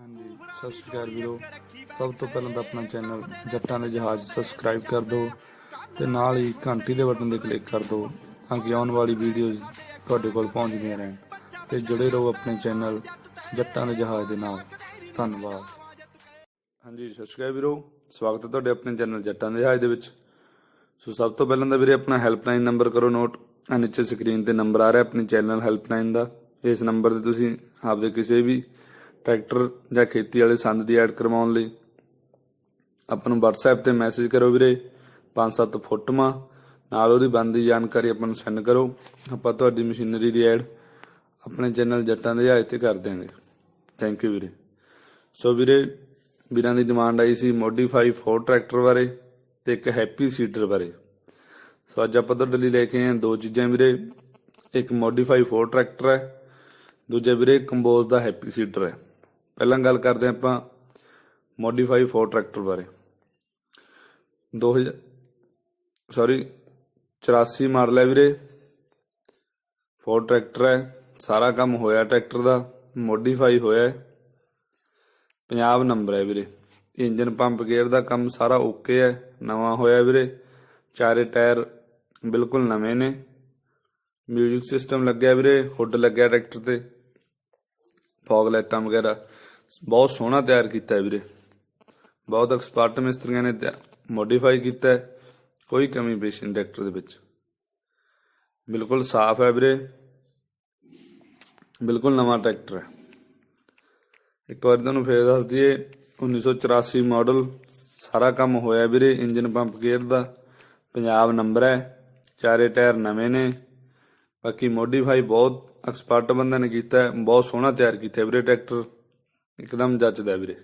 ਹਾਂਜੀ ਸਤਿ ਸ਼੍ਰੀ ਅਕਾਲ ਵੀਰੋ। ਸਭ ਤੋਂ ਪਹਿਲਾਂ ਤਾਂ ਆਪਣਾ ਚੈਨਲ ਜੱਟਾਂ ਦੇ ਜਹਾਜ਼ ਸਬਸਕ੍ਰਾਈਬ ਕਰ ਦਿਓ ਤੇ ਨਾਲ ਹੀ ਘੰਟੀ ਦੇ ਬਟਨ 'ਤੇ ਕਲਿੱਕ ਕਰ ਦਿਓ ਤਾਂ ਕਿ ਆਉਣ ਵਾਲੀ ਵੀਡੀਓਜ਼ ਤੁਹਾਡੇ ਕੋਲ ਪਹੁੰਚਦੀਆਂ ਰਹਿਣ ਤੇ ਜੁੜੇ ਰਹੋ ਆਪਣੇ ਚੈਨਲ ਜੱਟਾਂ ਦੇ ਜਹਾਜ਼ ਦੇ ਨਾਲ। ਧੰਨਵਾਦ। ਹਾਂਜੀ ਸਤਿ ਸ਼੍ਰੀ ਅਕਾਲ ਵੀਰੋ, ਸਵਾਗਤ ਹੈ ਤੁਹਾਡੇ ਆਪਣੇ ਚੈਨਲ ਜੱਟਾਂ ਦੇ ਜਹਾਜ਼ ਦੇ ਵਿੱਚ। ਸੋ ਸਭ ਤੋਂ ਪਹਿਲਾਂ ਤਾਂ ਵੀਰੇ ਆਪਣਾ ਹੈਲਪਲਾਈਨ ਨੰਬਰ ਕਰੋ ਨੋਟ। ਨੀਚੇ ਸਕਰੀਨ ਤੇ ਨੰਬਰ ਆ ਰਿਹਾ ਆਪਣੀ ਚੈਨਲ ਹੈਲਪਲਾਈਨ ਦਾ। ਇਸ ਨੰਬਰ ਤੇ ਤੁਸੀਂ ਆਪਦੇ ਕਿਸੇ ਵੀ ਟਰੈਕਟਰ ਜਾਂ ਖੇਤੀ ਵਾਲੇ ਸੰਦ ਦੀ ਐਡ ਕਰਵਾਉਣ ਲਈ ਆਪਾਂ ਨੂੰ WhatsApp ਤੇ ਮੈਸੇਜ ਕਰੋ ਵੀਰੇ। 5-7 ਫੋਟੋਆਂ ਨਾਲ ਉਹਦੀ ਬਣਦੀ ਜਾਣਕਾਰੀ ਆਪਾਂ ਨੂੰ ਸੈਂਡ ਕਰੋ। ਆਪਾਂ ਤੁਹਾਡੀ ਮਸ਼ੀਨਰੀ ਦੀ ਐਡ ਆਪਣੇ ਚੈਨਲ ਜੱਟਾਂ ਦੇ ਜਹਾਜ਼ ਤੇ ਕਰ ਦਿਆਂਗੇ। ਥੈਂਕ ਯੂ ਵੀਰੇ। ਸੋ ਵੀਰੇ, ਵੀਰਾਂ ਦੀ ਡਿਮਾਂਡ ਆਈ ਸੀ ਮੋਡੀਫਾਈ 4 ਟਰੈਕਟਰ ਬਾਰੇ ਤੇ ਇੱਕ ਹੈਪੀ ਸੀਡਰ ਬਾਰੇ। ਸੋ ਅੱਜ ਆਪਾਂ ਤੁਹਾਡੇ ਲਈ ਲੈ ਕੇ ਆਏ ਦੋ ਚੀਜ਼ਾਂ ਵੀਰੇ। ਇੱਕ ਮੋਡੀਫਾਈ 4 ਟਰੈਕਟਰ ਹੈ, ਦੂਜਾ ਵੀਰੇ ਕੰਬੋਜ ਦਾ ਹੈਪੀ ਸੀਡਰ ਹੈ। ਪਹਿਲਾਂ ਗੱਲ ਕਰਦੇ ਆਪਾਂ ਮੋਡੀਫਾਈ 4 ਟਰੈਕਟਰ ਬਾਰੇ। 84 ਮਾਡਲ ਹੈ ਵੀਰੇ। 4 ਟਰੈਕਟਰ ਹੈ, ਸਾਰਾ ਕੰਮ ਹੋਇਆ ਟਰੈਕਟਰ ਦਾ, ਮੋਡੀਫਾਈ ਹੋਇਆ, ਪੰਜਾਬ ਨੰਬਰ ਹੈ ਵੀਰੇ। ਇੰਜਨ ਪੰਪ ਗੇਅਰ ਦਾ ਕੰਮ ਸਾਰਾ ਓਕੇ ਹੈ, ਨਵਾਂ ਹੋਇਆ ਵੀਰੇ। ਚਾਰੇ ਟਾਇਰ ਬਿਲਕੁਲ ਨਵੇਂ ਨੇ। ਮਿਊਜ਼ਿਕ ਸਿਸਟਮ ਲੱਗਿਆ ਵੀਰੇ, ਹੁੱਡ ਲੱਗਿਆ ਟਰੈਕਟਰ ਤੇ, ਫੌਗ ਲਾਈਟਾਂ ਵਗੈਰਾ ਬਹੁਤ ਸੋਹਣਾ ਤਿਆਰ ਕੀਤਾ ਵੀਰੇ। ਬਹੁਤ ਐਕਸਪਰਟ ਮਿਸਤਰੀਆਂ ਨੇ ਮੋਡੀਫਾਈ ਕੀਤਾ, ਕੋਈ ਕਮੀ ਪੇਸ਼ੀ ਨਹੀਂ ਟਰੈਕਟਰ ਦੇ ਵਿੱਚ। ਬਿਲਕੁਲ ਸਾਫ਼ ਹੈ ਵੀਰੇ, ਬਿਲਕੁਲ ਨਵਾਂ ਟਰੈਕਟਰ ਹੈ। ਇੱਕ ਵਾਰ ਤੁਹਾਨੂੰ ਫੇਰ ਦੱਸ ਦਈਏ 1984 ਮਾਡਲ, ਸਾਰਾ ਕੰਮ ਹੋਇਆ ਵੀਰੇ। ਇੰਜਨ ਪੰਪ ਗੇਅਰ ਦਾ ਪੰਜਾਬ ਨੰਬਰ ਹੈ, ਚਾਰੇ ਟਾਇਰ ਨਵੇਂ ਨੇ। ਬਾਕੀ ਮੋਡੀਫਾਈ ਬਹੁਤ ਐਕਸਪਰਟ ਬੰਦੇ ਨੇ ਕੀਤਾ, ਬਹੁਤ ਸੋਹਣਾ ਤਿਆਰ ਕੀਤਾ ਵੀਰੇ ਟਰੈਕਟਰ, ਇੱਕਦਮ ਜੱਚਦਾ ਵੀਰੇ।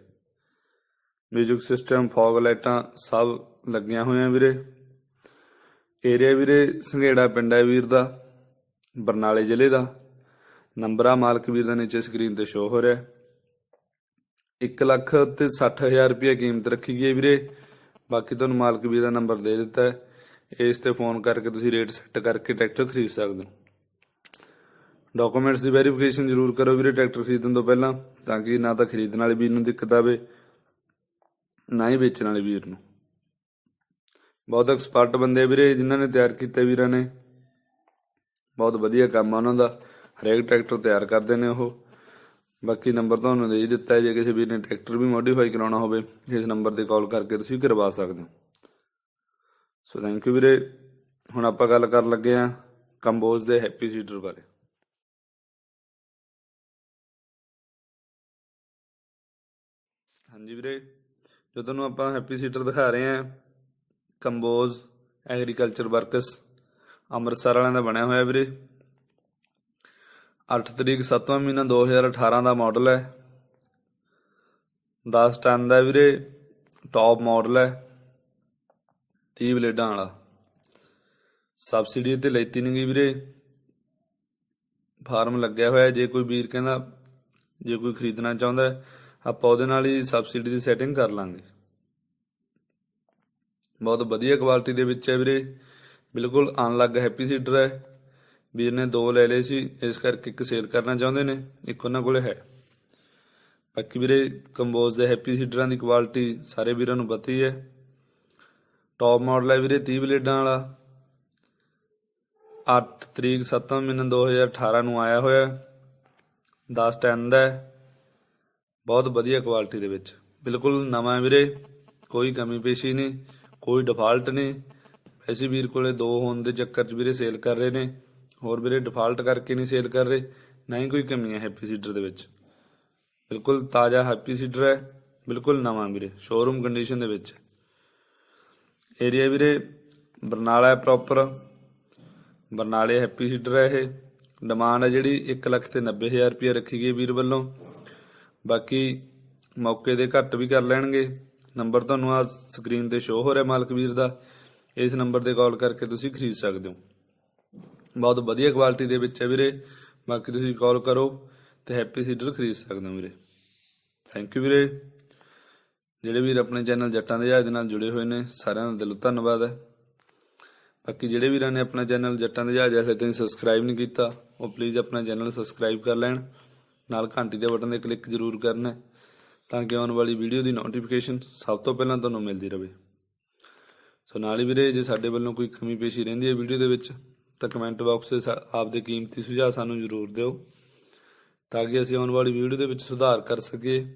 ਮਿਊਜ਼ਿਕ ਸਿਸਟਮ, ਫੌਗ ਲਾਈਟਾਂ ਸਭ ਲੱਗੀਆਂ ਹੋਈਆਂ ਵੀਰੇ। ਏਰੀਆ ਵੀਰੇ ਸੰਘੇੜਾ ਪਿੰਡ ਹੈ ਵੀਰ ਦਾ, ਬਰਨਾਲੇ ਜ਼ਿਲ੍ਹੇ ਦਾ। ਨੰਬਰ ਆ ਮਾਲਕ ਵੀਰ ਦਾ ਨੀਚੇ ਸਕਰੀਨ ਤੇ ਸ਼ੋਅ ਹੋ ਰਿਹਾ। 1,60,000 ਰੁਪਏ ਕੀਮਤ ਰੱਖੀ ਗਈ ਹੈ ਵੀਰੇ। ਬਾਕੀ ਤੁਹਾਨੂੰ ਮਾਲਕ ਵੀਰ ਦਾ ਨੰਬਰ ਦੇ ਦਿੱਤਾ ਹੈ, ਇਸ ਤੇ ਫੋਨ ਕਰਕੇ ਤੁਸੀਂ ਰੇਟ ਸੈੱਟ ਕਰਕੇ ਟਰੈਕਟਰ ਖਰੀਦ ਸਕਦੇ ਹੋ। ਡਾਕੂਮੈਂਟਸ ਦੀ ਵੈਰੀਫਿਕੇਸ਼ਨ ਜ਼ਰੂਰ ਕਰੋ ਵੀਰੇ ਟਰੈਕਟਰ ਖਰੀਦਣ ਤੋਂ ਪਹਿਲਾਂ, ਤਾਂ ਕਿ ਨਾ ਤਾਂ ਖਰੀਦਣ ਵਾਲੇ ਵੀਰ ਨੂੰ ਦਿੱਕਤ ਆਵੇ, ਨਾ ਹੀ ਵੇਚਣ ਵਾਲੇ ਵੀਰ ਨੂੰ। ਬਹੁਤ ਐਕਸਪਰਟ ਬੰਦੇ ਆ ਵੀਰੇ ਜਿਨ੍ਹਾਂ ਨੇ ਤਿਆਰ ਕੀਤੇ ਵੀਰਾਂ ਨੇ, ਬਹੁਤ ਵਧੀਆ ਕੰਮ ਆ ਉਹਨਾਂ ਦਾ। ਹਰੇਕ ਟਰੈਕਟਰ ਤਿਆਰ ਕਰਦੇ ਨੇ ਉਹ। ਬਾਕੀ ਨੰਬਰ ਤੁਹਾਨੂੰ ਦੇ ਹੀ ਦਿੱਤਾ ਹੈ, ਜੇ ਕਿਸੇ ਵੀਰ ਨੇ ਟਰੈਕਟਰ ਵੀ ਮੋਡੀਫਾਈ ਕਰਾਉਣਾ ਹੋਵੇ ਇਸ ਨੰਬਰ 'ਤੇ ਕਾਲ ਕਰਕੇ ਤੁਸੀਂ ਕਰਵਾ ਸਕਦੇ ਹੋ। ਸੋ ਥੈਂਕ ਯੂ ਵੀਰੇ। ਹੁਣ ਆਪਾਂ ਗੱਲ ਕਰਨ ਲੱਗੇ ਹਾਂ ਕੰਬੋਜ ਦੇ ਹੈਪੀ ਸੀਡਰ ਬਾਰੇ। ਹਾਂਜੀ ਵੀਰੇ, ਜੋ ਤੁਹਾਨੂੰ ਆਪਾਂ ਹੈਪੀ ਸੀਡਰ ਦਿਖਾ ਰਹੇ ਹਾਂ ਕੰਬੋਜ ਐਗਰੀਕਲਚਰ ਵਰਕਸ, ਅੰਮ੍ਰਿਤਸਰ ਵਾਲਿਆਂ ਦਾ ਬਣਿਆ ਹੋਇਆ ਵੀਰੇ। 8 ਤਰੀਕ 7ਵਾਂ ਮਹੀਨਾ 2018 ਦਾ ਮਾਡਲ ਹੈ। 10 ਟਨ ਦਾ ਵੀਰੇ, ਟੌਪ ਮਾਡਲ ਹੈ, 30 ਬਲੇਡਾਂ ਵਾਲਾ। ਸਬਸਿਡੀ ਤੇ ਲੈਤੀ ਨਹੀਂ ਗਈ ਵੀਰੇ, ਫਾਰਮ ਲੱਗਿਆ ਹੋਇਆ। ਜੇ ਕੋਈ ਵੀਰ ਕਹਿੰਦਾ ਜੇ ਕੋਈ ਖਰੀਦਣਾ ਚਾਹੁੰਦਾ ਆਪਾਂ ਉਹਦੇ ਨਾਲ ਹੀ ਸਬਸਿਡੀ ਦੀ ਸੈਟਿੰਗ ਕਰ ਲਾਂਗੇ। ਬਹੁਤ ਵਧੀਆ ਕੁਆਲਿਟੀ ਦੇ ਵਿੱਚ ਹੈ ਵੀਰੇ, ਬਿਲਕੁਲ ਅਨਲੱਗ ਹੈਪੀ ਸੀਡਰ ਹੈ। ਵੀਰ ਨੇ 2 ਲੈ ਲਏ ਸੀ, ਇਸ ਕਰਕੇ ਇੱਕ ਸੇਲ ਕਰਨਾ ਚਾਹੁੰਦੇ ਨੇ, ਇੱਕ ਉਹਨਾਂ ਕੋਲ ਹੈ। ਬਾਕੀ ਵੀਰੇ ਕੰਬੋਜ ਦੇ ਹੈਪੀ ਸੀਡਰਾਂ ਦੀ ਕੁਆਲਿਟੀ ਸਾਰੇ ਵੀਰਾਂ ਨੂੰ ਪਤਾ ਹੀ ਹੈ। ਟੌਪ ਮਾਡਲ ਹੈ ਵੀਰੇ, 30 ਬਲੇਡਾਂ ਵਾਲਾ। 8 ਤਰੀਕ 7ਵਾਂ ਮਹੀਨਾ 2018 ਨੂੰ ਆਇਆ ਹੋਇਆ। 10 ਟਨ ਦਾ, ਬਹੁਤ ਵਧੀਆ ਕੁਆਲਿਟੀ ਦੇ ਵਿੱਚ, ਬਿਲਕੁਲ ਨਵਾਂ ਵੀਰੇ, ਕੋਈ ਕਮੀ ਪੇਸ਼ੀ ਨਹੀਂ, ਕੋਈ ਡਿਫਾਲਟ ਨਹੀਂ। ਵੈਸੇ ਵੀਰ ਕੋਲੇ 2 ਹੋਣ ਦੇ ਚੱਕਰ 'ਚ ਵੀਰੇ ਸੇਲ ਕਰ ਰਹੇ ਨੇ, ਹੋਰ ਵੀਰੇ ਡਿਫਾਲਟ ਕਰਕੇ ਨਹੀਂ ਸੇਲ ਕਰ ਰਹੇ, ਨਾ ਹੀ ਕੋਈ ਕਮੀ ਹੈ ਹੈਪੀ ਸੀਡਰ ਦੇ ਵਿੱਚ। ਬਿਲਕੁਲ ਤਾਜ਼ਾ ਹੈਪੀ ਸੀਡਰ ਹੈ, ਬਿਲਕੁਲ ਨਵਾਂ ਵੀਰੇ, ਸ਼ੋਰੂਮ ਕੰਡੀਸ਼ਨ ਦੇ ਵਿੱਚ। ਏਰੀਆ ਵੀਰੇ ਬਰਨਾਲਾ ਹੈ ਪ੍ਰੋਪਰ, ਬਰਨਾਲੇ ਹੈਪੀ ਸੀਡਰ ਹੈ ਇਹ। ਡਿਮਾਂਡ ਹੈ ਜਿਹੜੀ 1,90,000 ਰੁਪਏ ਰੱਖੀ ਗਈ ਵੀਰ ਵੱਲੋਂ। ਬਾਕੀ ਮੌਕੇ ਦੇ ਘੱਟ ਵੀ ਕਰ ਲੈਣਗੇ। ਨੰਬਰ ਤੁਹਾਨੂੰ ਆ ਸਕਰੀਨ ਤੇ ਸ਼ੋਅ ਹੋ ਰਿਹਾ ਮਾਲਕ ਵੀਰ ਦਾ, ਇਸ ਨੰਬਰ 'ਤੇ ਕਾਲ ਕਰਕੇ ਤੁਸੀਂ ਖਰੀਦ ਸਕਦੇ ਹੋ। ਬਹੁਤ ਵਧੀਆ ਕੁਆਲਿਟੀ ਦੇ ਵਿੱਚ ਹੈ ਵੀਰੇ। ਬਾਕੀ ਤੁਸੀਂ ਕਾਲ ਕਰੋ ਤੇ ਹੈਪੀ ਸੀਡਰ ਖਰੀਦ ਸਕਦੇ ਹੋ ਵੀਰੇ। ਥੈਂਕ ਯੂ ਵੀਰੇ। ਜਿਹੜੇ ਵੀਰ ਆਪਣੇ ਚੈਨਲ ਜੱਟਾਂ ਦੇ ਜਹਾਜ਼ ਦੇ ਨਾਲ ਜੁੜੇ ਹੋਏ ਨੇ ਸਾਰਿਆਂ ਦਾ ਦਿਲੋਂ ਧੰਨਵਾਦ ਹੈ। ਬਾਕੀ ਜਿਹੜੇ ਵੀਰਾਂ ਨੇ ਆਪਣਾ ਚੈਨਲ ਜੱਟਾਂ ਦੇ ਜਹਾਜ਼ ਹਲੇ ਤਾਈਂ ਸਬਸਕ੍ਰਾਈਬ ਨਹੀਂ ਕੀਤਾ, ਉਹ ਪਲੀਜ਼ ਆਪਣਾ ਚੈਨਲ ਸਬਸਕ੍ਰਾਈਬ ਕਰ ਲੈਣ, ਨਾਲ ਘੰਟੀ ਦੇ ਬਟਨ 'ਤੇ ਕਲਿੱਕ ਜ਼ਰੂਰ ਕਰਨਾ ਤਾਂ ਕਿ ਆਉਣ ਵਾਲੀ ਵੀਡੀਓ ਦੀ ਨੋਟੀਫਿਕੇਸ਼ਨ ਸਭ ਤੋਂ ਪਹਿਲਾਂ ਤੁਹਾਨੂੰ ਮਿਲਦੀ ਰਹੇ। ਸੋ ਨਾਲ ਹੀ ਵੀਰੇ, ਜੇ ਸਾਡੇ ਵੱਲੋਂ ਕੋਈ ਕਮੀ ਪੇਸ਼ੀ ਰਹਿੰਦੀ ਹੈ ਵੀਡੀਓ ਦੇ ਵਿੱਚ ਤਾਂ ਕਮੈਂਟ ਬਾਕਸ 'ਤੇ ਆਪਦੇ ਕੀਮਤੀ ਸੁਝਾਅ ਸਾਨੂੰ ਜ਼ਰੂਰ ਦਿਓ, ਤਾਂ ਕਿ ਅਸੀਂ ਆਉਣ ਵਾਲੀ ਵੀਡੀਓ ਦੇ ਵਿੱਚ ਸੁਧਾਰ ਕਰ ਸਕੀਏ।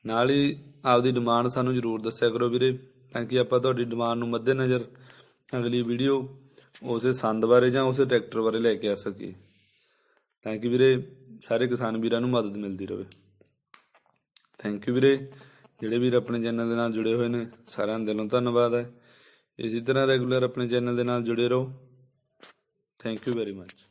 ਨਾਲ ਹੀ ਆਪਦੀ ਡਿਮਾਂਡ ਸਾਨੂੰ ਜ਼ਰੂਰ ਦੱਸਿਆ ਕਰੋ ਵੀਰੇ, ਤਾਂ ਕਿ ਆਪਾਂ ਤੁਹਾਡੀ ਡਿਮਾਂਡ ਨੂੰ ਮੱਦੇਨਜ਼ਰ ਅਗਲੀ ਵੀਡੀਓ ਉਸੇ ਸੰਦ ਬਾਰੇ ਜਾਂ ਉਸੇ ਟਰੈਕਟਰ ਬਾਰੇ ਲੈ ਕੇ ਆ ਸਕੀਏ, ਤਾਂ ਕਿ ਵੀਰੇ ਸਾਰੇ ਕਿਸਾਨ ਵੀਰਾਂ ਨੂੰ ਮਦਦ ਮਿਲਦੀ ਰਹੇ। ਥੈਂਕ ਯੂ ਵੀਰੇ। ਜਿਹੜੇ ਵੀਰ ਆਪਣੇ ਚੈਨਲ ਦੇ ਨਾਲ ਜੁੜੇ ਹੋਏ ਨੇ ਸਾਰਿਆਂ ਦਾ ਦਿਲੋਂ ਧੰਨਵਾਦ ਹੈ। ਇਸੇ ਤਰ੍ਹਾਂ ਰੈਗੂਲਰ ਆਪਣੇ ਚੈਨਲ ਦੇ ਨਾਲ ਜੁੜੇ ਰਹੋ। Thank you very much.